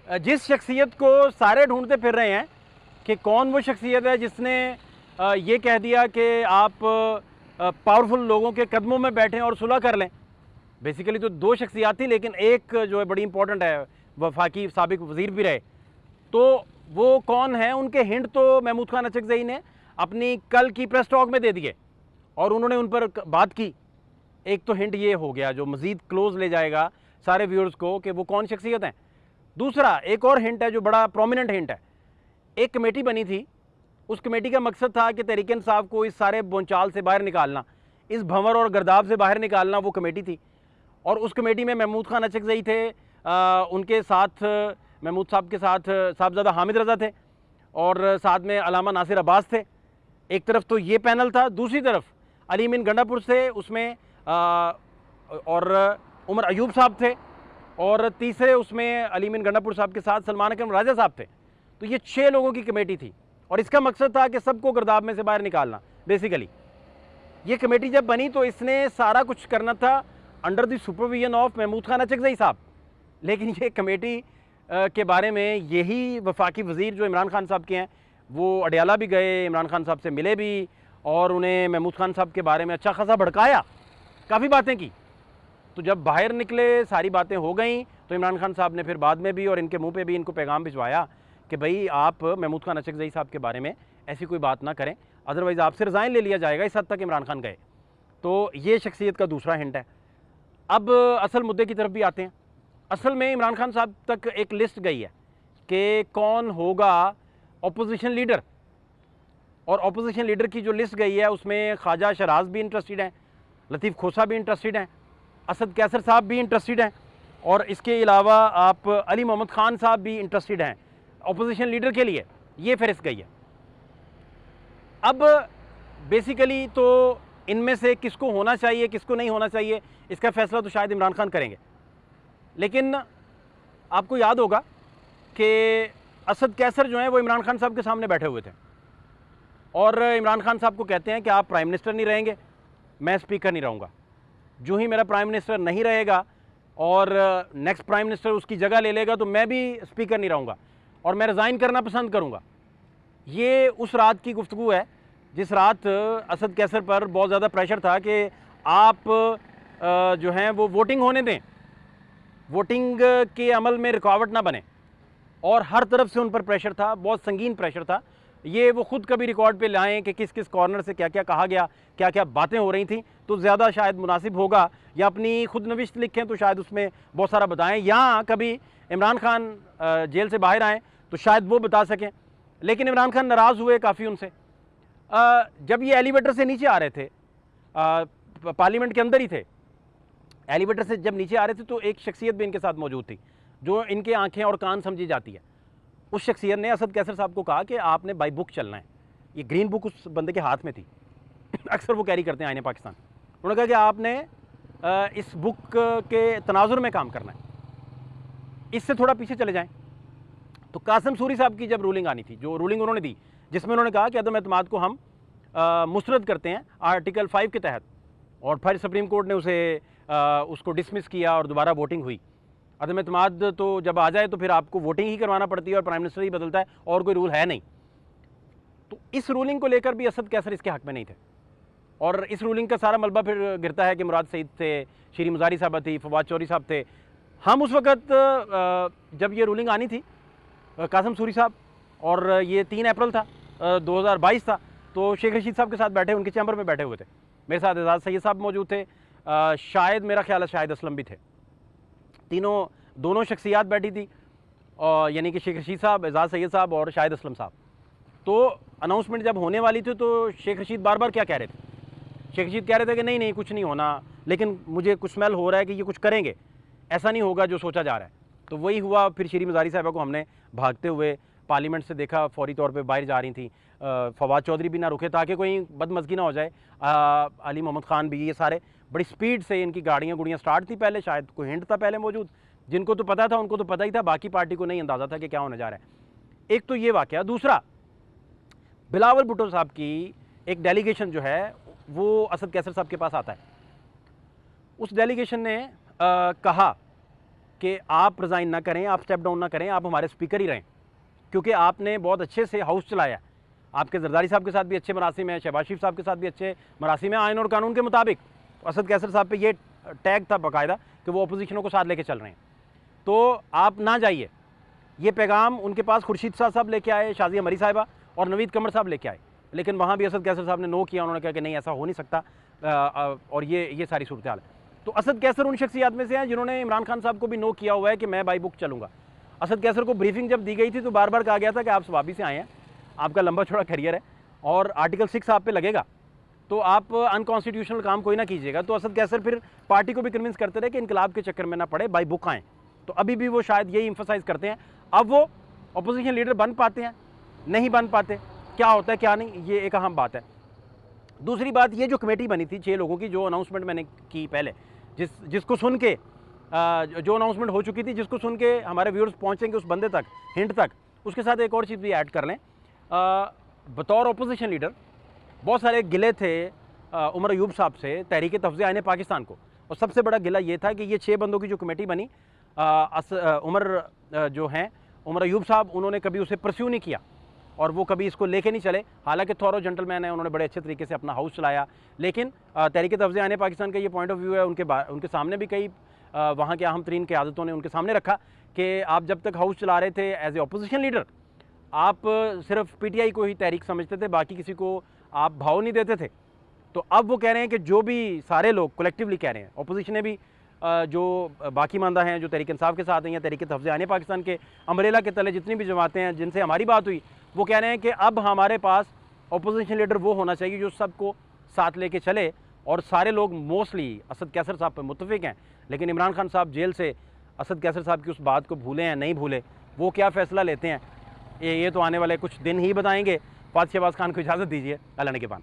जिस शख्सियत को सारे ढूंढते फिर रहे हैं कि कौन वो शख्सियत है जिसने ये कह दिया कि आप पावरफुल लोगों के कदमों में बैठें और सुलह कर लें। बेसिकली तो दो शख्सियात थी, लेकिन एक जो है बड़ी इंपॉर्टेंट है, वफाकी साबिक वज़ीर भी रहे, तो वो कौन है, उनके हिंट तो महमूद खान अचकज़ई ने अपनी कल की प्रेस टॉक में दे दिए और उन्होंने उन पर बात की। एक तो हिंट ये हो गया जो मज़ीद क्लोज ले जाएगा सारे व्यूअर्स को कि वो कौन शख्सियत हैं। दूसरा एक और हिंट है जो बड़ा प्रोमिनेंट हिंट है। एक कमेटी बनी थी, उस कमेटी का मकसद था कि तहरीक इंसाफ को इस सारे बोंचाल से बाहर निकालना, इस भंवर और गर्दाब से बाहर निकालना, वो कमेटी थी। और उस कमेटी में महमूद खान अचकज़ई थे, उनके साथ महमूद साहब के साथ साहबजादा हामिद रज़ा थे और साथ में अलामा नासिर अब्बास थे। एक तरफ तो ये पैनल था, दूसरी तरफ अली मीन गंडापुर से उसमें और उमर अयूब साहब थे और तीसरे उसमें अली मीन गंडापुर साहब के साथ सलमान अकरम राजा साहब थे। तो ये 6 लोगों की कमेटी थी और इसका मकसद था कि सबको गर्दाब में से बाहर निकालना। बेसिकली ये कमेटी जब बनी तो इसने सारा कुछ करना था under the supervision of Mahmood Khan Achakzai sahab. लेकिन ये कमेटी के बारे में यही वफाकी वज़ीर जो इमरान खान साहब के हैं, वो अडयाला भी गए, इमरान खान साहब से मिले भी और उन्हें महमूद खान साहब के बारे में अच्छा खासा भड़काया, काफ़ी बातें की। तो जब बाहर निकले, सारी बातें हो गई, तो इमरान खान साहब ने फिर बाद में भी और इनके मुंह पे भी इनको पैगाम भिजवाया कि भाई आप महमूद खान अचकज़ई साहब के बारे में ऐसी कोई बात ना करें, अदरवाइज़ आपसे रिज़ाइन ले लिया जाएगा। इस हद तक इमरान खान गए। तो ये शख्सियत का दूसरा हिंट है। अब असल मुद्दे की तरफ भी आते हैं। असल में इमरान खान साहब तक एक लिस्ट गई है कि कौन होगा अपोजिशन लीडर, और अपोजिशन लीडर की जो लिस्ट गई है उसमें ख्वाजा शराज भी इंटरेस्टेड हैं, लतीफ़ खोसा भी इंटरेस्टेड हैं, असद कैसर साहब भी इंटरेस्टेड हैं और इसके अलावा आप अली मोहम्मद ख़ान साहब भी इंटरेस्टेड हैं अपोजिशन लीडर के लिए। ये फहरिस्त गई है। अब बेसिकली तो इनमें से किसको होना चाहिए, किसको नहीं होना चाहिए, इसका फ़ैसला तो शायद इमरान खान करेंगे। लेकिन आपको याद होगा कि असद कैसर जो हैं वो इमरान खान साहब के सामने बैठे हुए थे और इमरान खान साहब को कहते हैं कि आप प्राइम मिनिस्टर नहीं रहेंगे, मैं स्पीकर नहीं रहूँगा। जो ही मेरा प्राइम मिनिस्टर नहीं रहेगा और नेक्स्ट प्राइम मिनिस्टर उसकी जगह ले लेगा तो मैं भी स्पीकर नहीं रहूँगा और मैं रिज़ाइन करना पसंद करूँगा। ये उस रात की गुफ्तगू है जिस रात असद कैसर पर बहुत ज़्यादा प्रेशर था कि आप जो हैं वो वोटिंग होने दें, वोटिंग के अमल में रुकावट ना बने, और हर तरफ से उन पर प्रेशर था, बहुत संगीन प्रेशर था। ये वो ख़ुद कभी रिकॉर्ड पे लाएं कि किस किस कॉर्नर से क्या क्या कहा गया, क्या क्या बातें हो रही थी, तो ज़्यादा शायद मुनासिब होगा, या अपनी खुद नविश्त लिखें तो शायद उसमें बहुत सारा बताएं, या कभी इमरान खान जेल से बाहर आएँ तो शायद वो बता सकें। लेकिन इमरान खान नाराज़ हुए काफ़ी उनसे। जब ये एलिवेटर से नीचे आ रहे थे, पार्लियामेंट के अंदर ही थे, एलिवेटर से जब नीचे आ रहे थे तो एक शख्सियत भी इनके साथ मौजूद थी जो इनके आंखें और कान समझी जाती है। उस शख्सियत ने असद कैसर साहब को कहा कि आपने बाई बुक चलना है। ये ग्रीन बुक उस बंदे के हाथ में थी, अक्सर वो कैरी करते हैं आईने पाकिस्तान। उन्होंने कहा कि आपने इस बुक के तनाजुर में काम करना है, इससे थोड़ा पीछे चले जाएं। तो कासिम सूरी साहब की जब रूलिंग आनी थी, जो रूलिंग उन्होंने दी जिसमें उन्होंने कहा कि अदम एतमाद को हम मुस्तरद करते हैं आर्टिकल 5 के तहत, और फिर सुप्रीम कोर्ट ने उसको डिसमिस किया और दोबारा वोटिंग हुई। अदम एतमाद तो जब आ जाए तो फिर आपको वोटिंग ही करवाना पड़ती है और प्राइम मिनिस्टर ही बदलता है और कोई रूल है नहीं। तो इस रूलिंग को लेकर भी असद कैसर इसके हक में नहीं थे, और इस रूलिंग का सारा मलबा फिर गिरता है कि मुराद सईद थे, शीरी मुजारी साहब थी, फवाद चौधरी साहब थे। हम उस वक़्त जब ये रूलिंग आनी थी, कासिम सूरी साहब, और ये 3 अप्रैल था 2022 था, तो शेख रशीद साहब के साथ बैठे, उनके चैम्बर में बैठे हुए थे। मेरे साथ एजाज सैयद साहब मौजूद थे, शायद मेरा ख्याल है शाहिद असलम भी थे। दोनों शख्सियात बैठी थी, यानी कि शेख रशीद साहब, एजाज सैयद साहब और शाहिद असलम साहब। तो अनाउंसमेंट जब होने वाली थी तो शेख रशीद बार बार क्या कह रहे थे, शेख रशीद कह रहे थे कि नहीं नहीं कुछ नहीं होना, लेकिन मुझे कुछ स्मेल हो रहा है कि ये कुछ करेंगे, ऐसा नहीं होगा जो सोचा जा रहा है। तो वही हुआ। फिर शीरी मुजारी साहबा को हमने भागते हुए पार्लियामेंट से देखा, फौरी तौर पे बाहर जा रही थी। फवाद चौधरी भी ना रुके ताकि कोई बदमज़गी ना हो जाए, अली मोहम्मद ख़ान भी, ये सारे बड़ी स्पीड से इनकी गाड़ियाँ स्टार्ट थी। पहले शायद कोई हिंट था पहले मौजूद, जिनको तो पता था उनको तो पता ही था, बाकी पार्टी को नहीं अंदाज़ा था कि क्या होने जा रहा है। एक तो ये वाक़या। दूसरा, बिलावल भुट्टो साहब की एक डेलीगेशन जो है वो असद कैसर साहब के पास आता है। उस डेलीगेशन ने कहा कि आप रिज़ाइन ना करें, आप स्टेप डाउन ना करें, आप हमारे स्पीकर ही रहें, क्योंकि आपने बहुत अच्छे से हाउस चलाया। आपके जरदारी साहब के साथ भी अच्छे मरासिम हैं, शहबाज शरीफ साहब के साथ भी अच्छे मरासिम हैं आइन और कानून के मुताबिक। असद कैसर साहब पे ये टैग था बाकायदा कि वो अपोजिशनों को साथ लेके चल रहे हैं। तो आप ना जाइए, ये पैगाम उनके पास खुर्शीद शाह साहब लेके आए, शाजिया मरी साहिबा और नवीद कमर साहब लेके आए, लेकिन वहाँ भी असद कैसर साहब ने नो किया। उन्होंने कहा कि नहीं, ऐसा हो नहीं सकता, और ये सारी सूरत हाल है। तो असद कैसर उन शख्सियात में से हैं जिन्होंने इमरान खान साहब को भी नो किया हुआ है कि मैं बाई बुक चलूँगा। असद कैसर को ब्रीफिंग जब दी गई थी तो बार बार कहा गया था कि आप स्वाबी से आए हैं, आपका लंबा चौड़ा करियर है और आर्टिकल 6 आप पे लगेगा, तो आप अनकॉन्स्टिट्यूशनल काम कोई ना कीजिएगा। तो असद कैसर फिर पार्टी को भी कन्विंस करते रहे कि इनकलाब के चक्कर में ना पड़े, बाई बुक आएँ। तो अभी भी वो शायद यही इंफसाइज करते हैं। अब वो अपोजिशन लीडर बन पाते हैं, नहीं बन पाते, क्या होता है क्या नहीं, ये एक अहम बात है। दूसरी बात, ये जो कमेटी बनी थी 6 लोगों की, जो अनाउंसमेंट मैंने की पहले, जिसको सुन के जो अनाउंसमेंट हो चुकी थी, जिसको सुन के हमारे व्यूअर्स पहुंचेंगे उस बंदे तक, हिंट तक, उसके साथ एक और चीज़ भी ऐड कर लें। बतौर अपोजिशन लीडर बहुत सारे गिले थे उमर अयूब साहब से तहरीक तफ़ज़ीह आइन पाकिस्तान को, और सबसे बड़ा गिला ये था कि ये 6 बंदों की जो कमेटी बनी, जो हैं उमर अयूब साहब, उन्होंने कभी उसे परस्यू नहीं किया और वो कभी इसको लेके नहीं चले। हालांकि थोरो जेंटलमैन है, उन्होंने बड़े अच्छे तरीके से अपना हाउस चलाया, लेकिन तहरीक तफ़ज़ीह आइन पाकिस्तान का ये पॉइंट ऑफ व्यू है, उनके सामने भी कई वहाँ के अहम तरीन क़यादतों ने उनके सामने रखा कि आप जब तक हाउस चला रहे थे एज ए अपोजिशन लीडर, आप सिर्फ PTI को ही तहरीक समझते थे, बाकी किसी को आप भाव नहीं देते थे। तो अब वो कह रहे हैं कि जो भी सारे लोग कलेक्टिवली कह रहे हैं, अपोजिशन ने भी जो बाकी मानदा हैं, जो तहरीक इंसाफ के साथ हैं या तहरीक तफ़ज़ीह आइन पाकिस्तान के अम्ब्रेला के तले जितनी भी जमातें हैं जिनसे हमारी बात हुई, वो कह रहे हैं कि अब हमारे पास अपोजिशन लीडर वो होना चाहिए जो सबको साथ लेके चले। और सारे लोग मोस्टली असद कैसर साहब पर मुत्तफ़िक हैं, लेकिन इमरान खान साहब जेल से असद कैसर साहब की उस बात को भूले हैं नहीं भूले, वो क्या फ़ैसला लेते हैं ये तो आने वाले कुछ दिन ही बताएंगे। फ़ात शहबाज खान को इजाज़त दीजिए, अल्लाह ने के पान।